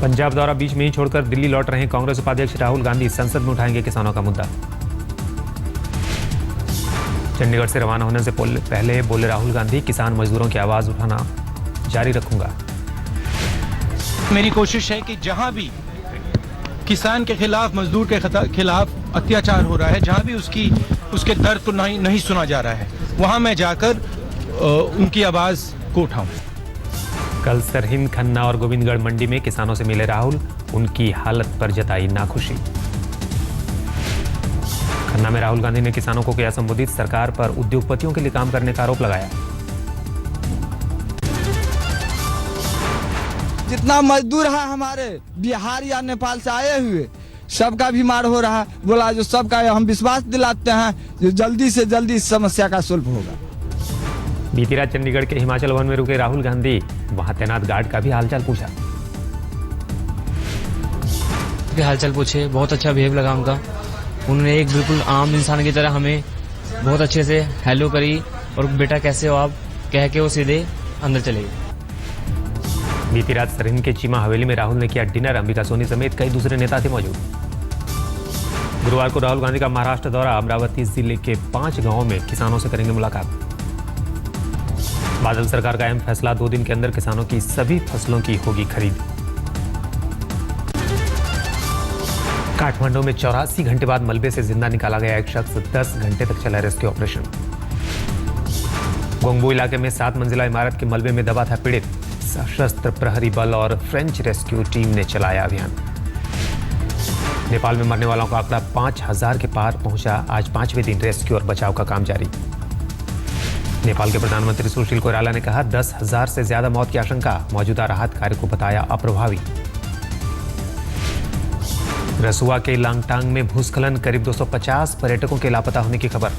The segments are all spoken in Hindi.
पंजाब दौरा बीच में ही छोड़कर दिल्ली लौट रहे कांग्रेस उपाध्यक्ष राहुल गांधी संसद में उठाएंगे किसानों का मुद्दा। चंडीगढ़ से रवाना होने से पहले बोले राहुल गांधी, किसान मजदूरों की आवाज उठाना जारी रखूंगा। मेरी कोशिश है कि जहां भी किसान के खिलाफ, मजदूर के खिलाफ अत्याचार हो रहा है, जहां भी उसके दर्द को नहीं सुना जा रहा है, वहां मैं जाकर उनकी आवाज को उठाऊं। कल सरहिंद, खन्ना और गोविंदगढ़ मंडी में किसानों से मिले राहुल, उनकी हालत पर जताई नाखुशी। खन्ना में राहुल गांधी ने किसानों को किया संबोधित, सरकार पर उद्योगपतियों के लिए काम करने का आरोप लगाया। जितना मजदूर है हमारे बिहार या नेपाल से आए हुए, सबका बीमार हो रहा है। बोला जो सबका हम विश्वास दिलाते हैं जो जल्दी से जल्दी इस समस्या का सुलभ होगा। बीती रात चंडीगढ़ के हिमाचल वन में रुके राहुल गांधी, वहां तैनात गार्ड का भी हालचाल पूछा। हालचाल पूछे, बहुत अच्छा बिहेव लगा उनका। उन्होंने एक बिल्कुल आम इंसान की तरह हमें बहुत अच्छे से हेलो करी और बेटा कैसे हो आप कह के वो सीधे अंदर चले गए। बीती रात सरहिंद के चीमा हवेली में राहुल ने किया डिनर, अंबिका सोनी समेत कई दूसरे नेता थे मौजूद। गुरुवार को राहुल गांधी का महाराष्ट्र दौरा, अमरावती जिले के 5 गांवों में किसानों से करेंगे मुलाकात। बादल सरकार का अहम फैसला, 2 दिन के अंदर किसानों की सभी फसलों की होगी खरीद। काठमांडू में 84 घंटे बाद मलबे से जिंदा निकाला गया एक शख्स, 10 घंटे तक चला रेस्क्यू ऑपरेशन। गोंगबू इलाके में 7 मंजिला इमारत के मलबे में दबा था पीड़ित, सशस्त्र प्रहरी बल और फ्रेंच रेस्क्यू टीम ने चलाया अभियान। नेपाल में मरने वालों का आंकड़ा 5000 के पार पहुंचा, आज 5वें दिन रेस्क्यू और बचाव का काम जारी। नेपाल के प्रधानमंत्री सुशील कोइराला ने कहा, 10,000 से ज्यादा मौत की आशंका, मौजूदा राहत कार्य को बताया अप्रभावी। रसुआ के लांगटांग में भूस्खलन, करीब 250 पर्यटकों के लापता होने की खबर।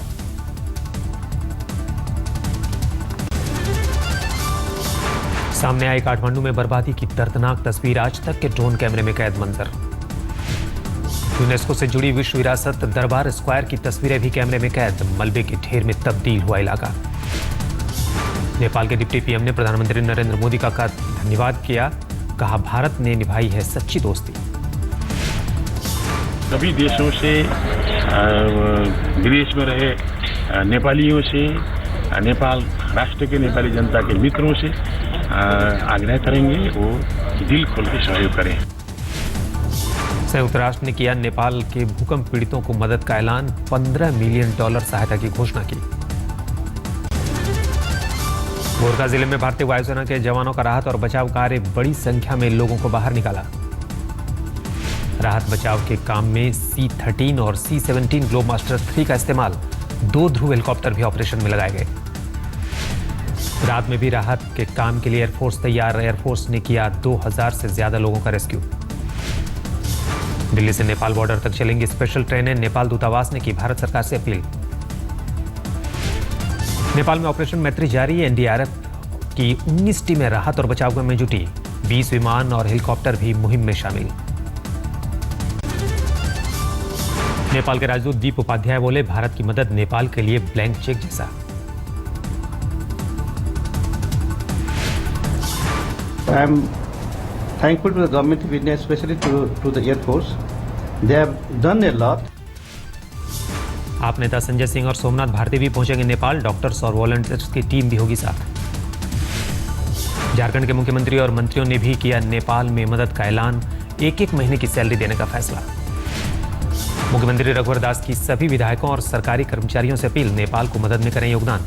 सामने आई काठमांडू में बर्बादी की दर्दनाक तस्वीर, आज तक के ड्रोन कैमरे में कैद मंजर। यूनेस्को से जुड़ी विश्व विरासत दरबार स्क्वायर की तस्वीरें भी कैमरे में कैद, मलबे के ढेर में तब्दील हुआ इलाका। नेपाल के डिप्टी पीएम ने प्रधानमंत्री नरेंद्र मोदी का धन्यवाद किया, कहा भारत ने निभाई है सच्ची दोस्ती। सभी देशों से, विदेश में रहे नेपालियों से, नेपाल राष्ट्र के नेपाली जनता के मित्रों से आग्रह करेंगे वो दिल खोल के सहयोग करें। संयुक्त राष्ट्र ने किया नेपाल के भूकंप पीड़ितों को मदद का ऐलान, $15 मिलियन सहायता की घोषणा की। गोरखा जिले में भारतीय वायुसेना के जवानों का राहत और बचाव कार्य, बड़ी संख्या में लोगों को बाहर निकाला। राहत बचाव के काम में C-13 और C-17 ग्लोबमास्टर 3 का इस्तेमाल, 2 ध्रुव हेलीकॉप्टर भी ऑपरेशन में लगाए गए। रात में भी राहत के काम के लिए एयरफोर्स तैयार, एयरफोर्स ने किया 2000 से ज्यादा लोगों का रेस्क्यू। दिल्ली से नेपाल बॉर्डर तक चलेंगी स्पेशल ट्रेनें, नेपाल दूतावास ने की भारत सरकार से अपील। नेपाल में ऑपरेशन मैत्री जारी, एनडीआरएफ की 19 टीमें राहत और बचाव में जुटी, 20 विमान और हेलीकॉप्टर भी मुहिम में शामिल। नेपाल के राजदूत दीप उपाध्याय बोले, भारत की मदद नेपाल के लिए ब्लैंक चेक जैसा। I am thankful to the government of India, especially to the Air Force. They have done a lot. आप नेता संजय सिंह और सोमनाथ भारती भी पहुंचेंगे नेपाल, डॉक्टर्स और वॉलंटियर्स की टीम भी होगी साथ। झारखंड के मुख्यमंत्री और मंत्रियों ने भी किया नेपाल में मदद का ऐलान, 1-1 महीने की सैलरी देने का फैसला। मुख्यमंत्री रघुवर दास की सभी विधायकों और सरकारी कर्मचारियों से अपील, नेपाल को मदद में करें योगदान।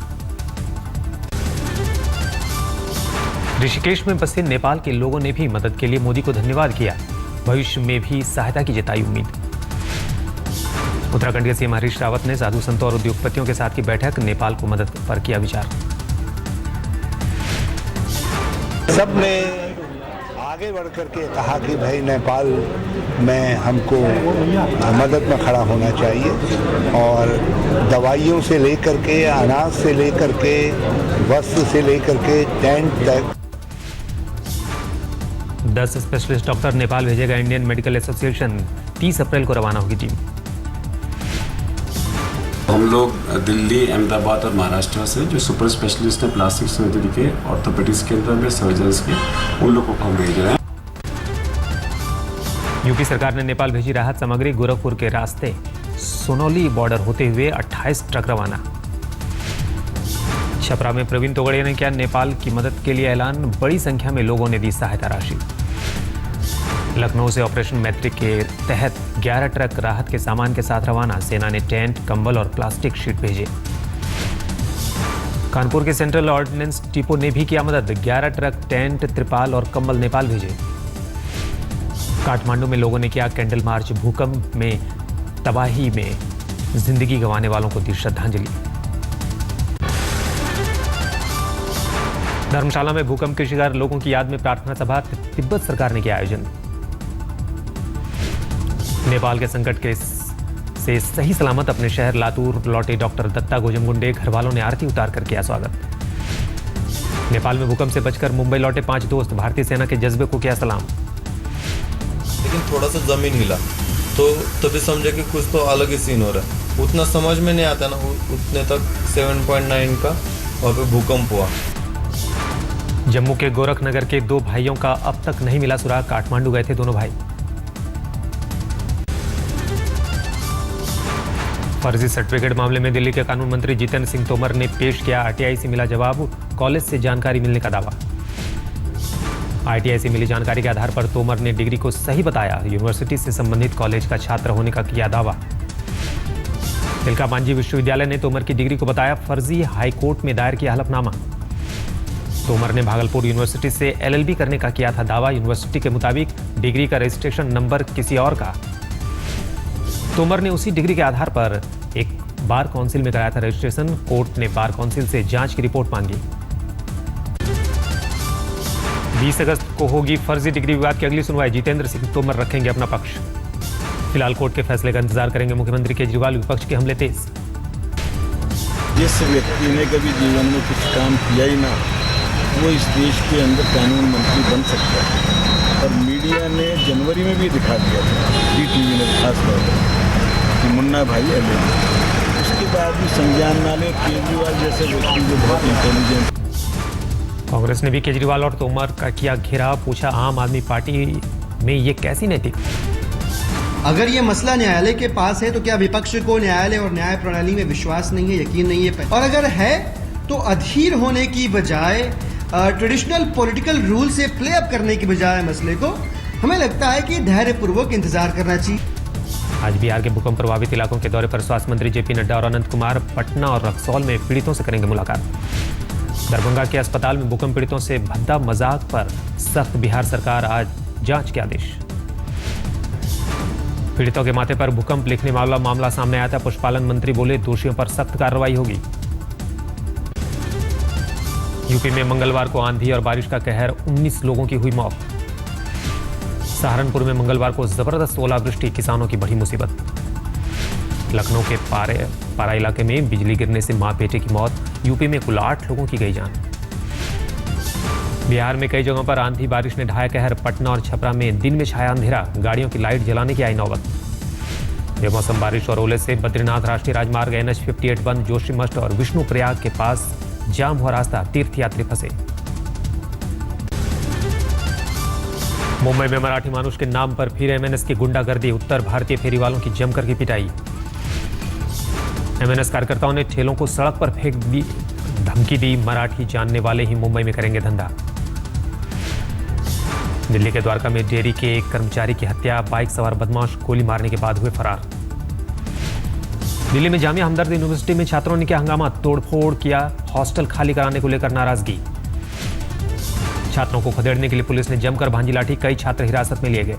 ऋषिकेश में बसे नेपाल के लोगों ने भी मदद के लिए मोदी को धन्यवाद किया, भविष्य में भी सहायता की जताई उम्मीद। उत्तराखंड के सीएम हरीश रावत ने साधु संतों और उद्योगपतियों के साथ की बैठक, नेपाल को मदद पर किया विचार। सबने आगे बढ़ करके कहा कि भाई नेपाल में हमको मदद में खड़ा होना चाहिए और दवाइयों से लेकर के, अनाज से लेकर के, वस्त्र से लेकर के, टेंट तक। 10 स्पेशलिस्ट डॉक्टर नेपाल भेजेगा इंडियन मेडिकल एसोसिएशन, 30 अप्रैल को रवाना होगी टीम। हम लोग दिल्ली, अहमदाबाद और महाराष्ट्र से जो सुपर स्पेशलिस्ट हैं प्लास्टिक सर्जरी के, ऑर्थोपेडिक्स के अंदर में सर्जन्स के, उन लोगों को हम भेज रहे हैं। यूपी सरकार ने नेपाल भेजी राहत सामग्री। गोरखपुर के रास्ते सोनौली बॉर्डर होते हुए 28 ट्रक रवाना। छपरा में प्रवीण तोगड़िया ने किया नेपाल की मदद के लिए ऐलान। बड़ी संख्या में लोगों ने दी सहायता राशि। लखनऊ से ऑपरेशन मैत्री के तहत 11 ट्रक राहत के सामान के साथ रवाना। सेना ने टेंट, कंबल और प्लास्टिक शीट भेजे। कानपुर के सेंट्रल ऑर्डिनेंस डिपो ने भी किया मदद। 11 ट्रक टेंट, त्रिपाल और कंबल नेपाल भेजे। काठमांडू में लोगों ने किया कैंडल मार्च। भूकंप में तबाही में जिंदगी गंवाने वालों को दी श्रद्धांजलि। धर्मशाला में भूकंप के शिकार लोगों की याद में प्रार्थना सभा। तिब्बत सरकार ने किया आयोजन। नेपाल के संकट के से सही सलामत अपने शहर लातूर लौटे डॉक्टर दत्ता गोजमगुंडे। घर वालों ने आरती उतार कर किया स्वागत। नेपाल में भूकंप से बचकर मुंबई लौटे 5 दोस्त। भारतीय सेना के जज्बे को किया सलाम। लेकिन थोड़ा सा जमीन हिला तो तभी समझे कि कुछ तो अलग ही सीन हो रहा है। उतना समझ में नहीं आता ना, उतने तक 7.9 का वहाँ पे भूकंप हुआ। जम्मू के गोरखनगर के 2 भाइयों का अब तक नहीं मिला सुराग। काठमांडू गए थे दोनों भाई। फर्जी सर्टिफिकेट मामले में दिल्ली के कानून मंत्री जितेंद्र सिंह तोमर ने पेश किया आरटीआई से मिला जवाब। कॉलेज से जानकारी मिलने का दावा। आरटीआई से मिली जानकारी के आधार पर तोमर ने डिग्री को सही बताया। यूनिवर्सिटी से संबंधित कॉलेज का छात्र होने का किया दावा। तिलका मांझी विश्वविद्यालय ने तोमर की डिग्री को बताया फर्जी। हाईकोर्ट में दायर किया हलफनामा। तोमर ने भागलपुर यूनिवर्सिटी से एलएलबी करने का किया था दावा। यूनिवर्सिटी के मुताबिक डिग्री का रजिस्ट्रेशन नंबर किसी और का। तोमर ने उसी डिग्री के आधार पर एक बार काउंसिल में कराया था रजिस्ट्रेशन। कोर्ट ने बार काउंसिल से जांच की रिपोर्ट मांगी। 20 अगस्त को होगी फर्जी डिग्री विवाद की अगली सुनवाई। जितेंद्र सिंह तोमर रखेंगे अपना पक्ष। फिलहाल कोर्ट के फैसले का इंतजार करेंगे मुख्यमंत्री केजरीवाल। विपक्ष के हमले तेज। जिस व्यक्ति ने कभी जीवन में कुछ काम किया ही ना, वो इस देश के अंदर कानून मंत्री बन सकता है। और मीडिया ने जनवरी में भी दिखा दिया था, टीवी ने खास तौर पर, कि मुन्ना भाई एलएलबी। उसके बाद भी संज्ञान ना ले केजरीवाल जैसे व्यक्ति जो बहुत इंटेलिजेंट। कांग्रेस ने भी केजरीवाल और तोमर का किया घेराव। पूछा आम आदमी पार्टी में ये कैसी नैतिक। अगर ये मसला न्यायालय के पास है तो क्या विपक्ष को न्यायालय और न्याय प्रणाली में विश्वास नहीं है, यकीन नहीं है? और अगर है तो अधीर होने की बजाय, ट्रेडिशनल पॉलिटिकल रूल से प्ले अप करने की बजाय मसले को, हमें लगता है कि धैर्यपूर्वक इंतजार करना चाहिए। आज बिहार के भूकंप प्रभावित इलाकों के दौरे पर स्वास्थ्य मंत्री जेपी नड्डा और अनंत कुमार पटना और रक्सौल में पीड़ितों से करेंगे मुलाकात। दरभंगा के अस्पताल में भूकंप पीड़ितों से भद्दा मजाक पर सख्त। बिहार सरकार आज जांच के आदेश। पीड़ितों के माथे पर भूकंप लिखने वाला मामला सामने आया था। पशुपालन मंत्री बोले दोषियों पर सख्त कार्रवाई होगी। यूपी में मंगलवार को आंधी और बारिश का कहर, 19 लोगों की हुई मौत। सहारनपुर में मंगलवार को जबरदस्त ओलावृष्टि, किसानों की बड़ी मुसीबत। लखनऊ के पारा इलाके में बिजली गिरने से मां बेटे की मौत। यूपी में कुल 8 लोगों की गई जान। बिहार में कई जगहों पर आंधी बारिश ने ढाया कहर। पटना और छपरा में दिन में छाया अंधेरा, गाड़ियों की लाइट जलाने की आई नौबत। बेमौसम बारिश और ओले से बद्रीनाथ राष्ट्रीय राजमार्ग NH-58 बंद। जोशीमठ और विष्णुप्रयाग के पास जाम हुआ रास्ता, तीर्थयात्री फंसे। मुंबई में मराठी मानुष के नाम पर फिर MNS की गुंडागर्दी। उत्तर भारतीय फेरी वालों की जमकर की पिटाई। MNS कार्यकर्ताओं ने ठेलों को सड़क पर फेंक दी, धमकी दी। मराठी जानने वाले ही मुंबई में करेंगे धंधा। दिल्ली के द्वारका में डेयरी के एक कर्मचारी की हत्या। बाइक सवार बदमाश गोली मारने के बाद हुए फरार। दिल्ली में जामिया हमदर्द यूनिवर्सिटी में छात्रों ने किया हंगामा, तोड़फोड़ किया। हॉस्टल खाली कराने को लेकर नाराजगी। छात्रों को खदेड़ने के लिए पुलिस ने जमकर भांजी लाठी। कई छात्र हिरासत में लिए गए।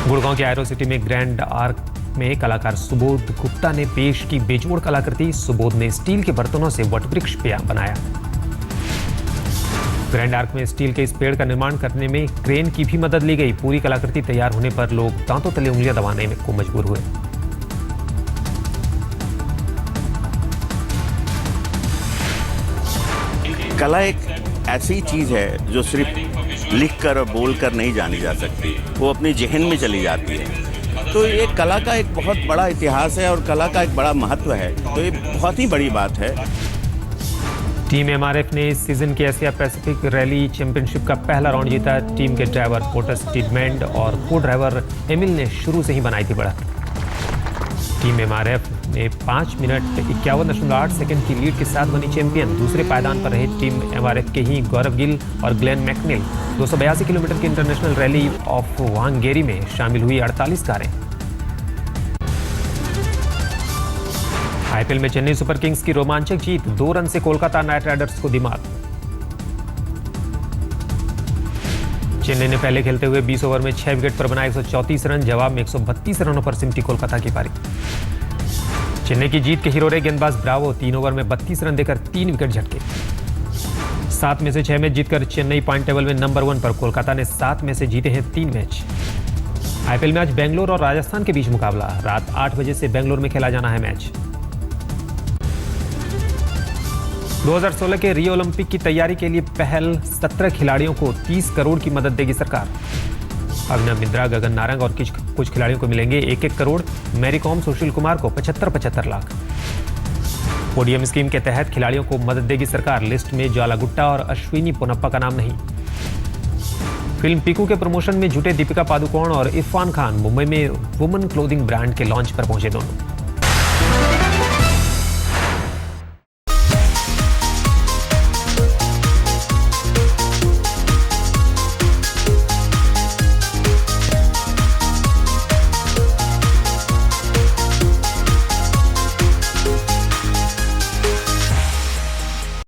गुड़गांव के एरो सिटी में ग्रैंड आर्क में कलाकार सुबोध गुप्ता ने पेश की बेजोड़ कलाकृति। सुबोध ने स्टील के बर्तनों से वटवृक्ष बनाया। ग्रैंड आर्क में स्टील के इस पेड़ का निर्माण करने में क्रेन की भी मदद ली गई। पूरी कलाकृति तैयार होने पर लोग दांतों तले उंगलियां दबाने को मजबूर हुए। कला एक ऐसी चीज है जो सिर्फ लिखकर और बोलकर नहीं जानी जा सकती, वो अपनी जहन में चली जाती है। तो ये कला का एक बहुत बड़ा इतिहास है और कला का एक बड़ा महत्व है, तो ये बहुत ही बड़ी बात है। टीम एमआरएफ ने इस सीजन की एशिया पैसिफिक रैली चैंपियनशिप का पहला राउंड जीता। टीम के ड्राइवर पोटस टिडमेंड और को ड्राइवर एमिल ने शुरू से ही बनाई थी बढ़त। टीम एमआरएफ ने 5 मिनट 51.8 सेकंड की लीड के साथ बनी चैंपियन। दूसरे पायदान पर रहे टीम एमआरएफ के ही गौरव गिल और ग्लेन मैकनेल। 282 किलोमीटर की इंटरनेशनल रैली ऑफ वांगेरी में शामिल हुई 48 कारें। आईपीएल में चेन्नई सुपर किंग्स की रोमांचक जीत, 2 रन से कोलकाता नाइट राइडर्स को दिमाग। चेन्नई ने पहले खेलते हुए 20 ओवर में 6 विकेट पर बनाए 134 रन। जवाब में 132 रनों पर सिमटी कोलकाता की पारी। चेन्नई की जीत के हीरो रहे गेंदबाज ब्रावो। 3 ओवर में 32 रन देकर 3 विकेट झटके। 7 में से 6 मैच जीतकर चेन्नई पॉइंट टेबल में नंबर 1 पर। कोलकाता ने 7 में से जीते हैं 3 मैच। आईपीएल में आज बेंगलोर और राजस्थान के बीच मुकाबला। रात 8 बजे से बेंगलोर में खेला जाना है मैच। 2016 के रियो ओलंपिक की तैयारी के लिए पहल 17 खिलाड़ियों को 30 करोड़ की मदद देगी सरकार। अभिनव बिंद्रा, गगन नारंग और कुछ खिलाड़ियों को मिलेंगे 1-1 करोड़। मैरी कॉम, सुशील कुमार को 75-75 लाख। पोडियम स्कीम के तहत खिलाड़ियों को मदद देगी सरकार। लिस्ट में ज्वाला गुट्टा और अश्विनी पोनप्पा का नाम नहीं। फिल्म पीकू के प्रमोशन में जुटे दीपिका पादुकोण और इरफान खान। मुंबई में वुमेन क्लोथिंग ब्रांड के लॉन्च पर पहुंचे दोनों।